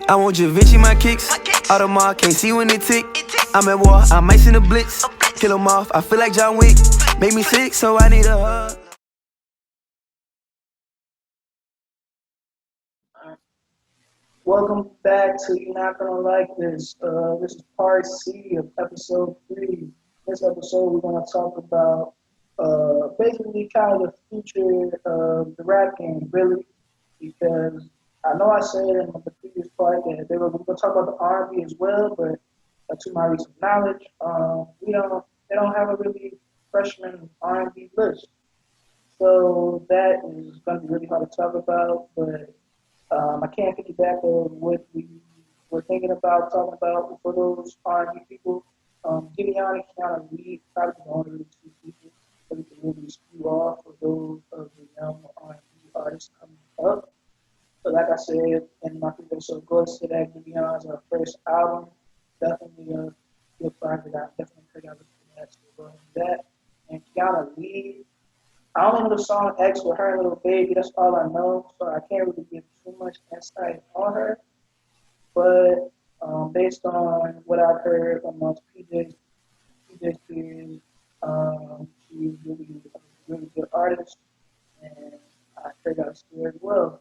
I want Da Vinci my kicks. Audemars can't see when they tick. I'm at war, I might send a blitz. Kill 'em off, I feel like John Wick. Make me sick, so I need a hug. Welcome back to You're Not Gonna Like This. This is part C of episode 3. This episode, we're gonna talk about basically kind of the future of the rap game, really, because I know I said in the previous part that we're gonna talk about the R&B as well, but to my recent knowledge, they don't have a really freshman R&B list, so that is gonna be really hard to talk about, but I can't piggyback on what we were thinking about talking about for those R&B people. Gideon and Keanu Reed probably the only really two people that we can really spew off for those of the young R&B artists coming up. But like I said in my previous episode, go to that Gideon's first album. Definitely a good project. I definitely think I look for that. So go ahead and that. And Keanu Reed, I only know the song X with her and Little Baby. That's all I know, so I can't really give too much insight on her. But based on what I've heard amongst PJ's peers, she's really good artist, and I heard that story as well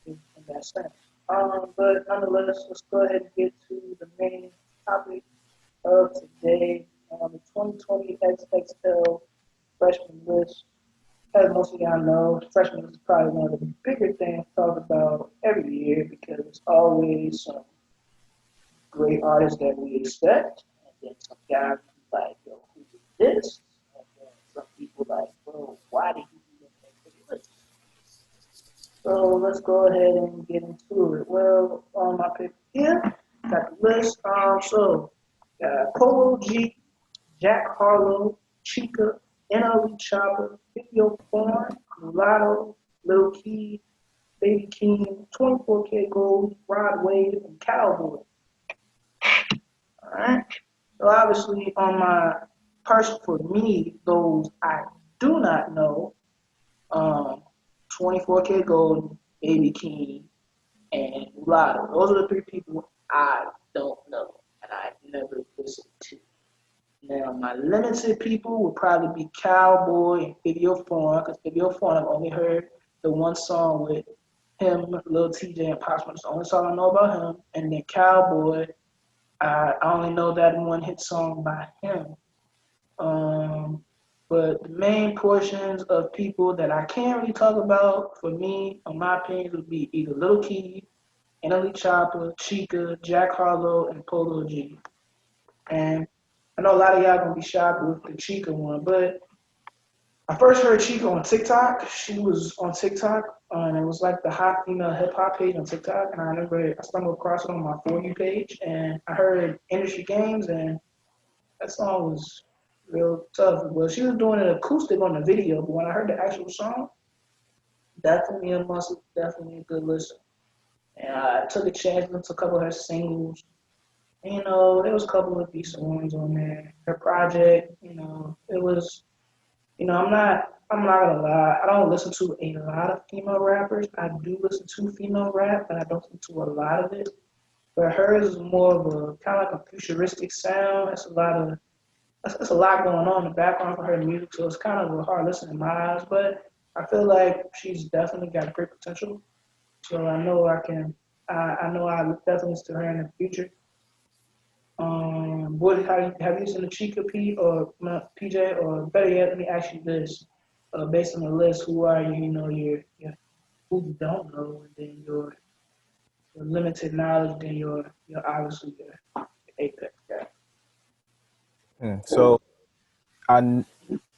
in that sense. But nonetheless, let's go ahead and get to the main topic of today. The 2020 XXL freshman list. As most of y'all know, freshman is probably one of the bigger things talked about every year because it's always some great artists that we expect, and then some guys like, yo, who is this? And then some people like, bro, why did you even make the list? So let's go ahead and get into it. Well, on my pick here, got the list. So got Polo G, Jack Harlow, Chica, NLE Chopper, Video Farm, Mulatto, Lil Key, Baby King, 24K Gold, Rod Wave, and Cowboy. Alright? So obviously on my for me, those I do not know, um, 24K Gold, Baby King, and Mulatto. Those are the three people I don't know and I never listened to. Now, my limited people would probably be Cowboy and Video Fawn, because Video Fawn I've only heard the one song with him, Lil TJ, and Pop Smoke. It's the only song I know about him. And then Cowboy, I only know that one hit song by him. But the main portions of people that I can't really talk about, for me, in my opinion, would be either Lil Key, NLE Chopper, Chica, Jack Harlow, and Polo G. And I know a lot of y'all gonna be shocked with the Chica one, but I first heard Chica on TikTok. She was on TikTok, and it was like the hot female hip hop page on TikTok. And I remember I stumbled across it on my For You page, and I heard Industry Games, and that song was real tough. Well, she was doing an acoustic on the video, but when I heard the actual song, definitely a must, definitely a good listen. And I took a chance, listened to a couple of her singles. And, there was a couple of decent ones on there. Her project, it was. I'm not gonna lie. I don't listen to a lot of female rappers. I do listen to female rap, but I don't listen to a lot of it. But hers is more of a kind of like a futuristic sound. It's a lot going on in the background for her music, so it's kind of a hard listen in my eyes. But I feel like she's definitely got great potential. So I know I can. I know I definitely listen to her in the future. What have you listened to Chica P or PJ, or better yet, let me ask you this: based on the list, who are you? Your who you don't know, and then your limited knowledge, then your obviously your apex guy. So I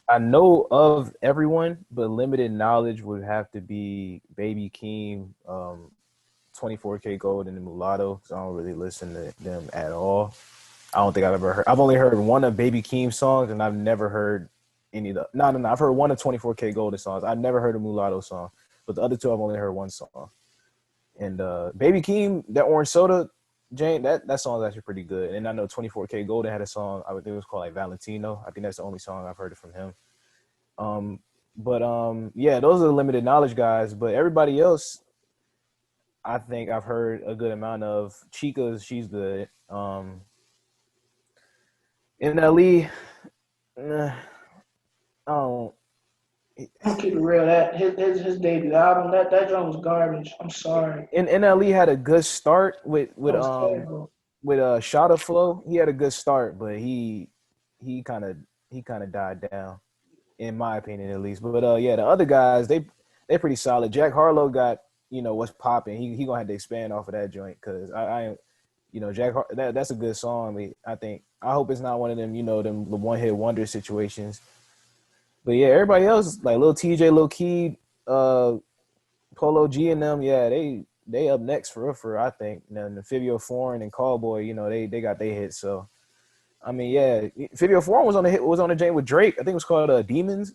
I know of everyone, but limited knowledge would have to be Baby Keem, 24K Gold, and the Mulatto. So I don't really listen to them at all. I don't think I've ever heard. I've only heard one of Baby Keem's songs, and I've never heard any of the. No. I've heard one of 24K Golden songs. I've never heard a Mulatto song, but the other two I've only heard one song. And Baby Keem, that Orange Soda, Jane, that song is actually pretty good. And I know 24K Golden had a song. I think it was called like Valentino. I think that's the only song I've heard from him. Yeah, those are the limited knowledge guys. But everybody else, I think I've heard a good amount of Chica's. She's good. NLE, I don't. I'm gonna keep it real. That his debut album, that drum was garbage. I'm sorry. And NLE had a good start That was terrible. with Shada Flow. He had a good start, but he kind of he kind of died down, in my opinion at least. But yeah, the other guys they're pretty solid. Jack Harlow got what's popping. He gonna have to expand off of that joint because I that's a good song. I hope it's not one of them them the one hit wonder situations. But yeah, everybody else like Lil TJ, Lil Key, Polo G and them, yeah, they up next for real, I think. And then the Fivio Foreign and Callboy, they got their hits. So I mean, yeah, Fivio Foreign was on the jam with Drake. I think it was called Demons.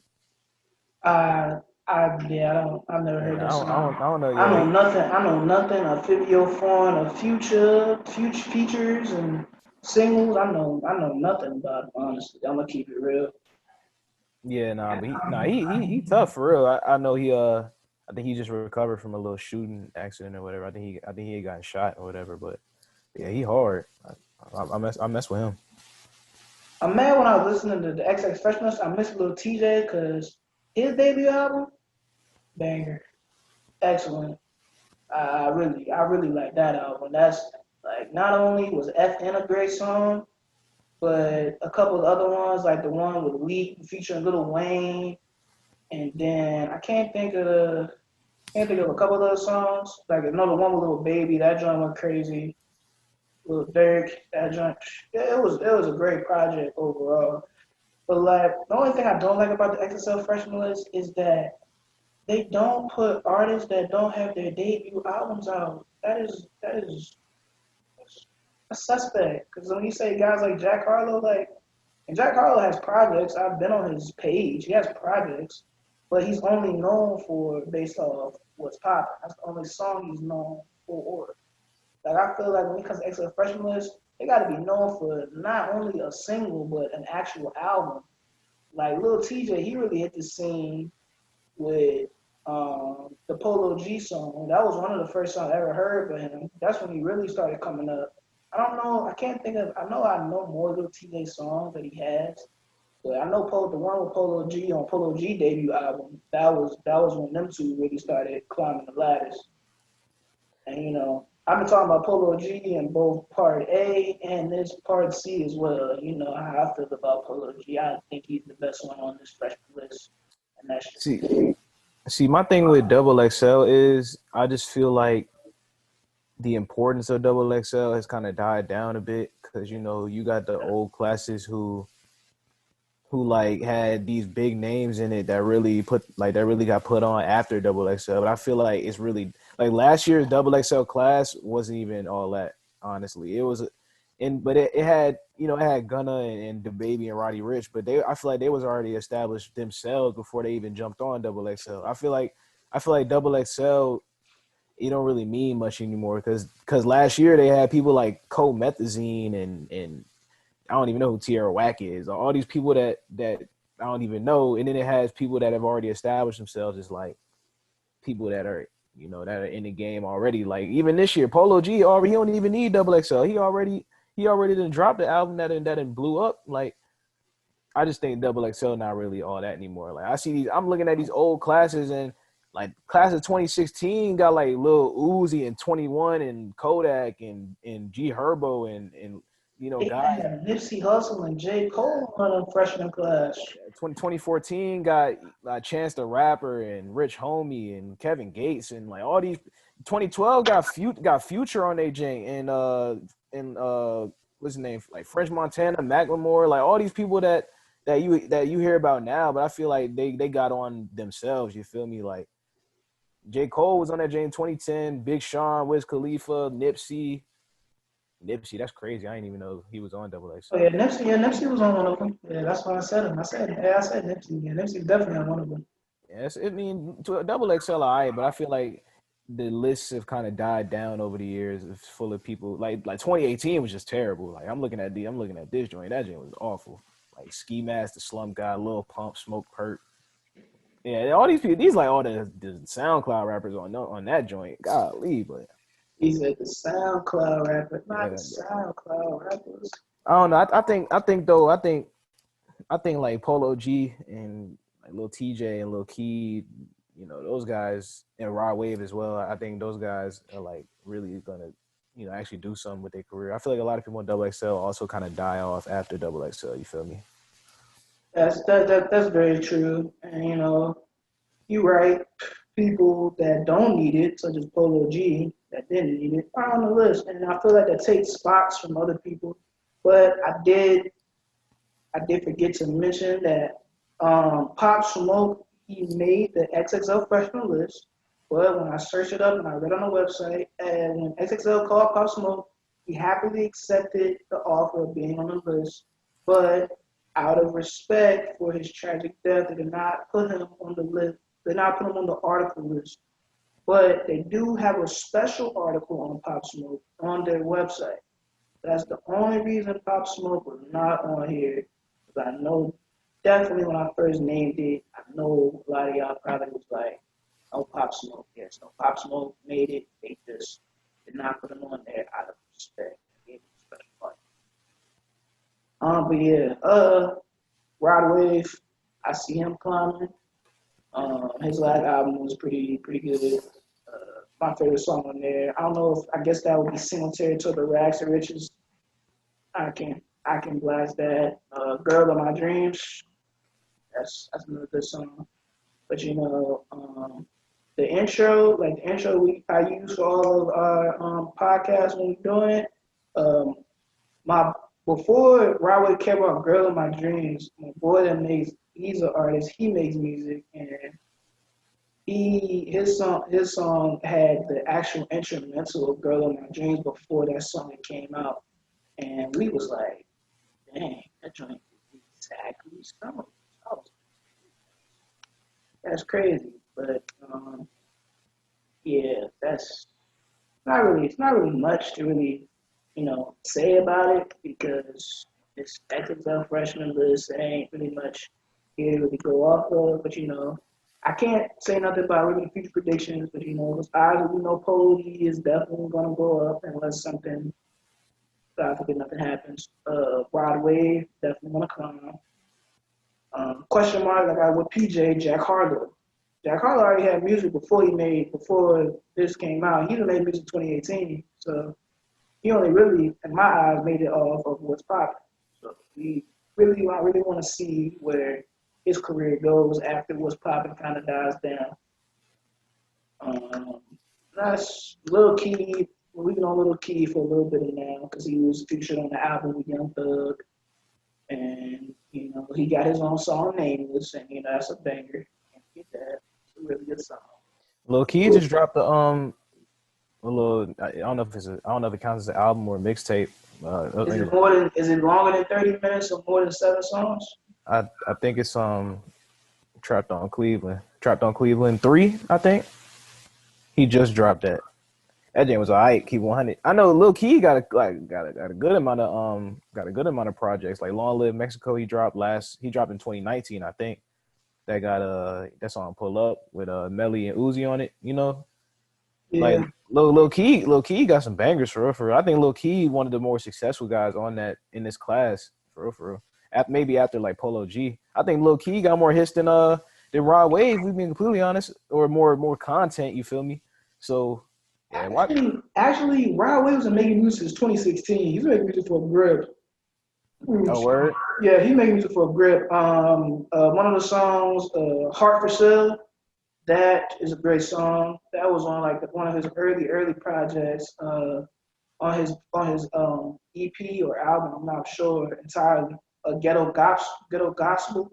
I I've never heard And this I song. don't know. Yeah, I know nothing of Fivio Foreign, of future features and singles. I know nothing about it, honestly. I'm gonna keep it real. yeah, nah, but he tough for real. I know I think he just recovered from a little shooting accident or whatever. I think he had gotten shot or whatever. But yeah, he hard. I mess with him. I'm mad when I was listening to the XX Freshness. I missed Lil TJ because his debut album, banger, excellent. I really like that album. That's like not only was FN a great song, but a couple of other ones like the one with Leak featuring Lil Wayne, and then can't think of a couple of those songs. Like another one with Lil Baby, that joint went crazy. Lil Durk, that joint, yeah, it was a great project overall. But like the only thing I don't like about the XSL freshman list is that they don't put artists that don't have their debut albums out. That is a suspect. Because when you say guys like Jack Harlow, like, and Jack Harlow has projects. I've been on his page. He has projects, but he's only known for based off what's popping. That's the only song he's known for. Like I feel like when it comes to XL freshman list, they got to be known for not only a single but an actual album. Like Lil TJ, he really hit the scene with the Polo G song. That was one of the first songs I ever heard by him. That's when he really started coming up. I don't know. I can't think of. I know more Lil TJ songs that he has, but I know the one with Polo G on Polo G debut album. That was when them two really started climbing the ladders. And I've been talking about Polo G in both Part A and this Part C as well. You know how I feel about Polo G. I think he's the best one on this freshman list, and that's See, my thing with Double XL is I just feel like the importance of Double XL has kind of died down a bit because you got the old classes who like had these big names in it that really got put on after Double XL. But I feel like it's really like last year's Double XL class wasn't even all that. Honestly, it was, but it had it had Gunna and DaBaby and Roddy Ricch, but I feel like they was already established themselves before they even jumped on Double XL. I feel like Double XL it don't really mean much anymore because last year they had people like Comethazine and I don't even know who Tierra Whack is. All these people that I don't even know, and then it has people that have already established themselves as like people that are that are in the game already. Like even this year, Polo G already he don't even need Double XL. He already done dropped the album that blew up. Like I just think Double XL not really all that anymore. Like I'm looking at these old classes and like class of 2016 got like Lil Uzi and 21 and Kodak and G Herbo and they guys. had Nipsey Hussle and J. Cole on the freshman class. 2014 got Chance the Rapper and Rich Homie and Kevin Gates and like all these. 2012 got Future on their jank and what's his name, like French Montana, Macklemore, like all these people that you hear about now, but I feel like they got on themselves. You feel me? Like J. Cole was on that jank 2010, Big Sean, Wiz Khalifa, Nipsey, that's crazy. I didn't even know he was on Double X. Oh yeah, Nipsey was on one of them. Yeah, that's why I said him. I said Nipsey. Yeah, Nipsey's definitely on one of them. Yes, I mean to a Double XL, all right, but I feel like the lists have kind of died down over the years. It's full of people like 2018 was just terrible. Like I'm looking at this joint. That joint was awful. Like Ski Mask, the Slump Guy, Lil Pump, Smoke Perk. Yeah, all these people, these like all the SoundCloud rappers on that joint. Golly, but He said the SoundCloud rapper, not the Yeah, SoundCloud rappers. I don't know. I think like Polo G and like Lil TJ and Lil Key, those guys and Rod Wave as well. I think those guys are like really gonna, actually do something with their career. I feel like a lot of people in Double XL also kind of die off after Double XL. You feel me? That's very true. And you're right. People that don't need it, such as Polo G, that didn't need it, are on the list. And I feel like that takes spots from other people. But I did forget to mention that Pop Smoke, he made the XXL freshman list, but when I searched it up and I read on the website, and when XXL called Pop Smoke, he happily accepted the offer of being on the list, but out of respect for his tragic death, they did not put him on the list. They did not put him on the article list, but they do have a special article on Pop Smoke on their website. That's the only reason Pop Smoke was not on here. Because I know definitely when I first named it, I know a lot of y'all probably was like, no Pop Smoke. Yes, no Pop Smoke made it. They just did not put him on there out of respect. They gave him a special part. But yeah, Rod Wave, I see him climbing. His last album was pretty good. My favorite song on there. I don't know if I guess that would be Single Territory to Rags to Riches. I can blast that. Girl of My Dreams. That's another good song. But the intro, like the intro I use for all of our podcasts when we're doing it. Um, my before Rodway came out, Girl of My Dreams. My boy he's an artist. He makes music, and his song had the actual instrumental of Girl of My Dreams before that song came out, and we was like, dang, that joint is exactly summer. Oh, that's crazy. But yeah, it's not really much to really, say about it because it's XXL freshman list. There ain't really much here to really go off of. But I can't say nothing about really future predictions. But because obviously we know Polo G is definitely gonna go up unless something, God forbid, nothing happens. Broadway definitely gonna come. Question mark, like I with PJ, Jack Harlow. Jack Harlow already had music before this came out. He done made music 2018, so he only really, in my eyes, made it off of what's popping. So I really want to see where his career goes after what's popping kind of dies down. Um, that's Lil Key. We know Lil Key for a little bit of now because he was featured on the album with Young Thug, and he got his own song Nameless, and that's a banger. Can't get that. It's a really good song. Lil Key just dropped a little. I don't know if I don't know if it counts as an album or a mixtape. Is it longer than 30 minutes or more than 7 songs? I think it's Trapped on Cleveland 3. I think he just dropped that. That game was alright. Keep 100. I know Lil Key got a good amount of projects like Long Live Mexico. He dropped in 2019. I think that got that song Pull Up with Melly and Uzi on it. Like Yeah. Lil Key got some bangers for real, for real. I think Lil Key one of the more successful guys on that in this class for real, for real. Maybe after like Polo G, I think Lil Key got more hits than Rod Wave. We've been completely honest, or more content. You feel me? So yeah, Actually, Rod Wave was making music since 2016. He's making music for a grip. oh word. Yeah, he made music for a grip. One of the songs, "Heart for Sale," that is a great song. That was on like one of his early projects. On his EP or album, I'm not sure entirely. Ghetto Gospel.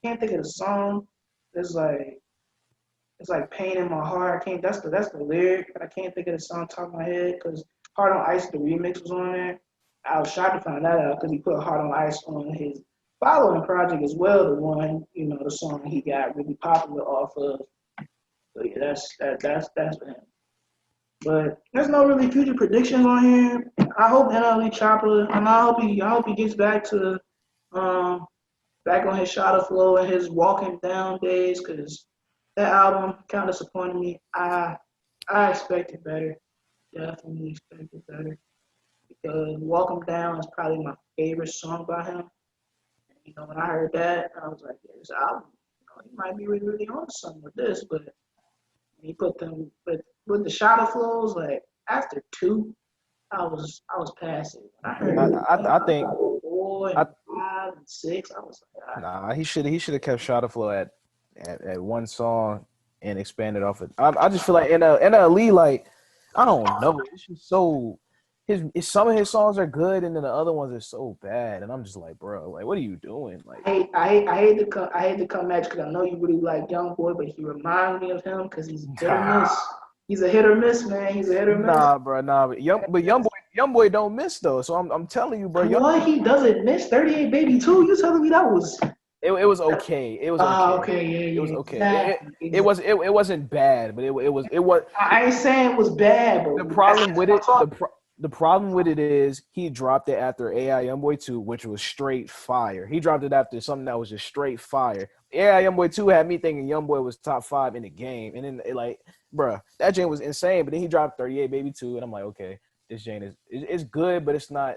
Can't think of the song. It's like pain in my heart. I can't. That's the lyric, but I can't think of the song top of my head because Heart on Ice, the remix was on there. I was shocked to find that out because he put Heart on Ice on his following project as well. The one, the song he got really popular off of. So yeah, that's for him. But there's no really future predictions on here. I hope NLE Chopper, and I hope he gets back to back on his shot of flow and his walking down days because that album kind of disappointed me. I expected better. Definitely expected better. Because Walk 'Em Down is probably my favorite song by him. And, when I heard that, I was like, yeah, this album, he might be really, really on something with this. But he put them, but with the shadow flows, like after two, I was past it. When I heard I think 4 I and 5 and 6, I was like, nah he should have kept Shot of Flow at one song and expanded off it. I just feel like NLE, like I don't know, it's just so some of his songs are good and then the other ones are so bad and I'm just like, bro, like what are you doing? Like I hate to come at you because I know you really like Young Boy, but he reminds me of him because he's hit or miss. He's a hit or miss, man. He's a hit or miss. Nah, bro, nah, but young boy don't miss though. So I'm telling you, bro, What, he doesn't miss 38 Baby 2? You telling me that was? it was okay. It was Ah, okay. okay, yeah, It yeah, was okay. exactly. It wasn't bad, but it was I ain't saying it was bad, the but that's problem with what I'm it. talking. The problem with it is he dropped it after AI Youngboy 2, which was straight fire. He dropped it after something that was just straight fire. AI Youngboy 2 had me thinking Youngboy was top 5 in the game, and then like, bruh, that Jane was insane. But then he dropped 38 Baby 2, and I'm like, okay, this Jane is it's good, but it's not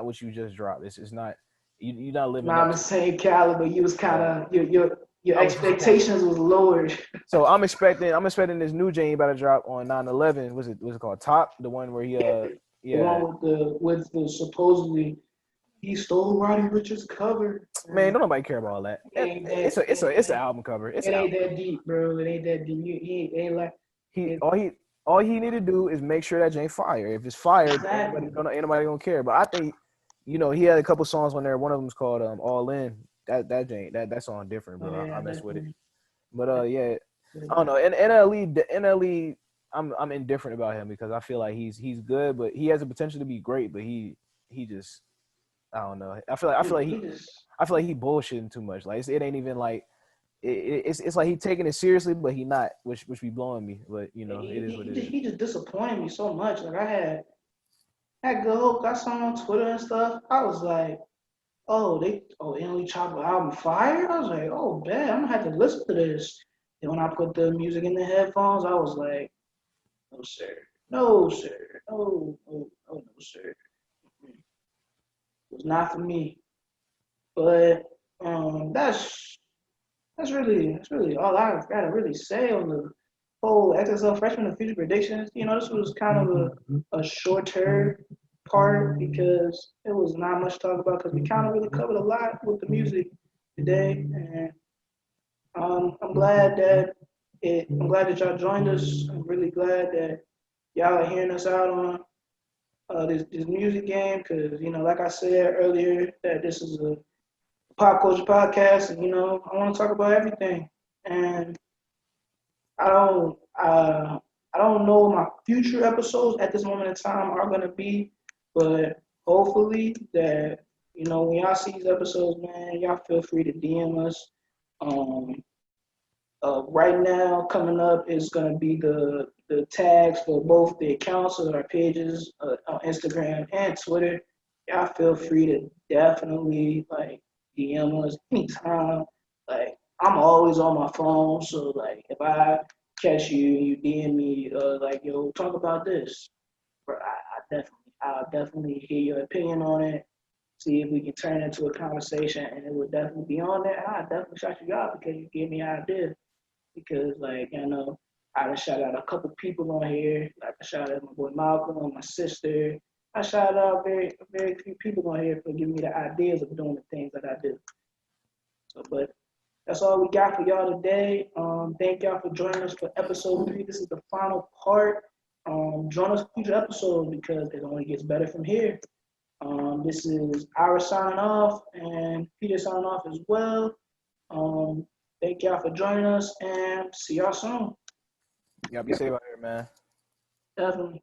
what you just dropped. It's not you're not living Not up on the to it. same caliber. You was kind So of your I was disappointed. expectations was lowered. So I'm expecting this new Jane about to drop on 9/11. Was it called Top? The one where he The one yeah. with the supposedly he stole Roddy Richard's cover. Man, don't nobody care about all that. It ain't that. It's an album cover. It's It an ain't album that cover. deep, bro. It ain't that deep. He ain't like He it, all he need to do is make sure that ain't fire. If it's fired, exactly. ain't nobody gonna care. But I think he had a couple songs on there. One of them's called All In. That song different, Oh bro. I yeah, mess with it. definitely. But yeah, I don't Definitely. know. And NLE, I'm indifferent about him because I feel like he's good, but he has the potential to be great. But he just I don't know. He just I feel like he bullshitting too much. Like it ain't even like it's like he taking it seriously, but he not, which be blowing me. But it is what he it just is. he just disappointed me so much. Like I had good hope. I saw him on Twitter and stuff. I was like, Emily Chopper album fire. I was like, oh man, I'm gonna have to listen to this. And when I put the music in the headphones, I was like, no sir, no sir, no sir. It was not for me. But that's really all I've got to really say on the whole XSL freshman and future predictions. This was kind of a shorter part because it was not much to talk about because we kind of really covered a lot with the music today, and I'm glad that y'all joined us. I'm really glad that y'all are hearing us out on this music game because like I said earlier, that this is a pop culture podcast, and I want to talk about everything. And I don't, I don't know what my future episodes at this moment in time are gonna be, but hopefully that when y'all see these episodes, man, y'all feel free to DM us. Um, right now, coming up is gonna be the tags for both the accounts of our pages on Instagram and Twitter. Y'all feel free to definitely like DM us anytime. Like I'm always on my phone, so like if I catch you and you DM me, like yo, talk about this, bro, I'll definitely hear your opinion on it. See if we can turn it into a conversation, and it would definitely be on there. And I definitely shout you out because you gave me an idea because like I done shout out a couple people on here. Like I shout out my boy Malcolm, my sister. I shout out very very few people on here for giving me the ideas of doing the things that I do. So, but that's all we got for y'all today. Thank y'all for joining us for episode 3. This is the final part. Join us for future episodes because it only gets better from here. This is Ira signing off and Peter signing off as well. Thank y'all for joining us and see y'all soon. You gotta be safe out here, man. Definitely.